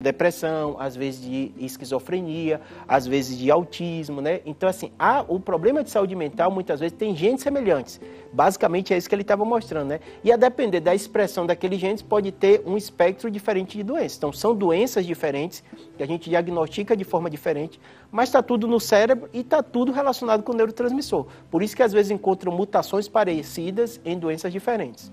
depressão, às vezes de esquizofrenia, às vezes de autismo, né? Então, assim, o problema de saúde mental, muitas vezes, tem genes semelhantes. Basicamente, é isso que ele estava mostrando, né? E a depender da expressão daqueles genes, pode ter um espectro diferente de doenças. Então, são doenças diferentes, que a gente diagnostica de forma diferente, mas está tudo no cérebro e está tudo relacionado com o neurotransmissor. Por isso que, às vezes, encontram mutações parecidas em doenças diferentes.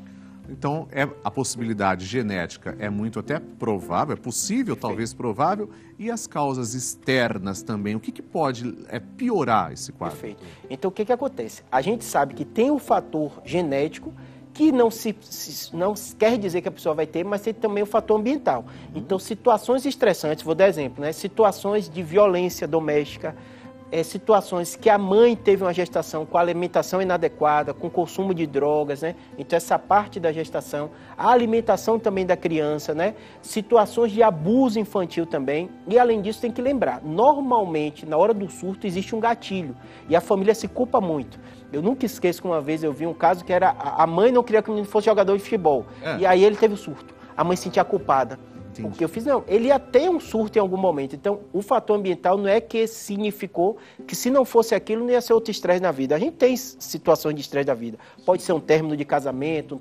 Então, a possibilidade genética é muito até provável, é possível, talvez provável, e as causas externas também. O que pode piorar esse quadro? Perfeito. Então, o que acontece? A gente sabe que tem o fator genético, que não quer dizer que a pessoa vai ter, mas tem também o fator ambiental. Então, situações estressantes, vou dar exemplo, né? Situações de violência doméstica, situações que a mãe teve uma gestação com alimentação inadequada, com consumo de drogas, né? Então essa parte da gestação, a alimentação também da criança, né? Situações de abuso infantil também. E além disso tem que lembrar, normalmente na hora do surto existe um gatilho e a família se culpa muito. Eu nunca esqueço que uma vez eu vi um caso que era a mãe não queria que o menino fosse jogador de futebol. E aí ele teve o surto. A mãe se sentia culpada. Porque eu fiz, não, ele ia ter um surto em algum momento. Então, o fator ambiental não é que significou que se não fosse aquilo, não ia ser outro estresse na vida. A gente tem situações de estresse da vida. Pode ser um término de casamento,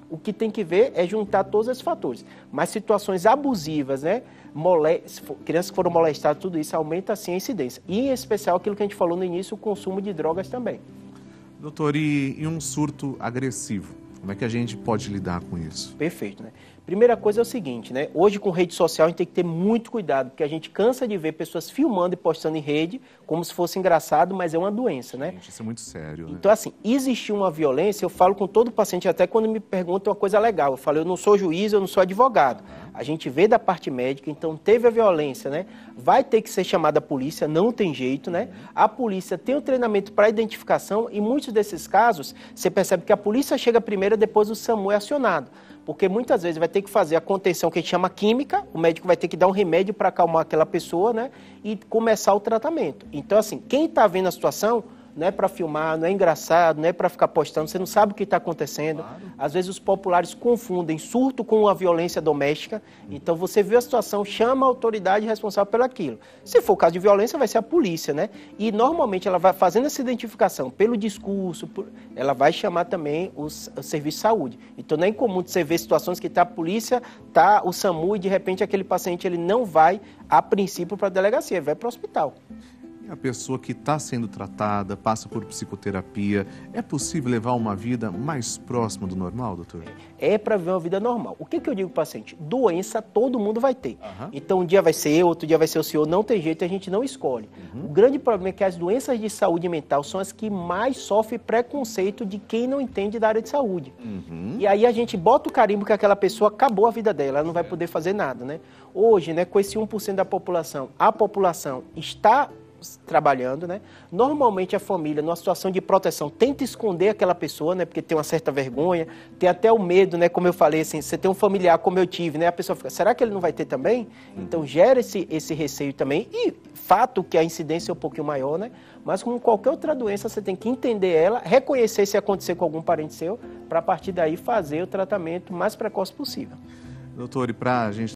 O que tem que ver é juntar todos esses fatores. Mas situações abusivas, né? Crianças que foram molestadas, tudo isso aumenta sim a incidência. E, em especial, aquilo que a gente falou no início, o consumo de drogas também. Doutor, e um surto agressivo? Como é que a gente pode lidar com isso? Perfeito, né? Primeira coisa é o seguinte, né? Hoje com rede social a gente tem que ter muito cuidado, porque a gente cansa de ver pessoas filmando e postando em rede como se fosse engraçado, mas é uma doença, né? Gente, isso é muito sério, né? Então, assim, existiu uma violência, eu falo com todo paciente, até quando me perguntam uma coisa legal, eu falo, eu não sou juiz, eu não sou advogado. A gente vê da parte médica, então teve a violência, né? Vai ter que ser chamada a polícia, não tem jeito, né? A polícia tem o treinamento para identificação e muitos desses casos, você percebe que a polícia chega primeiro, depois o SAMU é acionado. Porque muitas vezes vai ter que fazer a contenção que a gente chama química, o médico vai ter que dar um remédio para acalmar aquela pessoa, né? E começar o tratamento. Então, assim, quem está vendo a situação não é para filmar, não é engraçado, não é para ficar postando, você não sabe o que está acontecendo. Claro. Às vezes os populares confundem surto com a violência doméstica, então você vê a situação, chama a autoridade responsável por aquilo. Se for caso de violência, vai ser a polícia, né? E normalmente ela vai fazendo essa identificação pelo discurso, ela vai chamar também o serviço de saúde. Então não é incomum você ver situações que está a polícia, está o SAMU e de repente aquele paciente ele não vai, a princípio, para a delegacia, ele vai para o hospital. A pessoa que está sendo tratada, passa por psicoterapia, é possível levar uma vida mais próxima do normal, doutor? É para viver uma vida normal. O que eu digo para o paciente? Doença todo mundo vai ter. Então um dia vai ser eu, outro dia vai ser o senhor, não tem jeito, a gente não escolhe. O grande problema é que as doenças de saúde mental são as que mais sofrem preconceito de quem não entende da área de saúde. E aí a gente bota o carimbo que aquela pessoa acabou a vida dela, ela não vai poder fazer nada, né? Hoje, né, com esse 1% da população, a população está trabalhando, né? Normalmente a família, numa situação de proteção, tenta esconder aquela pessoa, né? Porque tem uma certa vergonha, tem até o medo, né? Como eu falei, assim, você tem um familiar como eu tive, né? A pessoa fica, será que ele não vai ter também? Então gera esse receio também. E fato que a incidência é um pouquinho maior, né? Mas como qualquer outra doença, você tem que entender ela, reconhecer se acontecer com algum parente seu, para a partir daí fazer o tratamento mais precoce possível. Doutor, e para a gente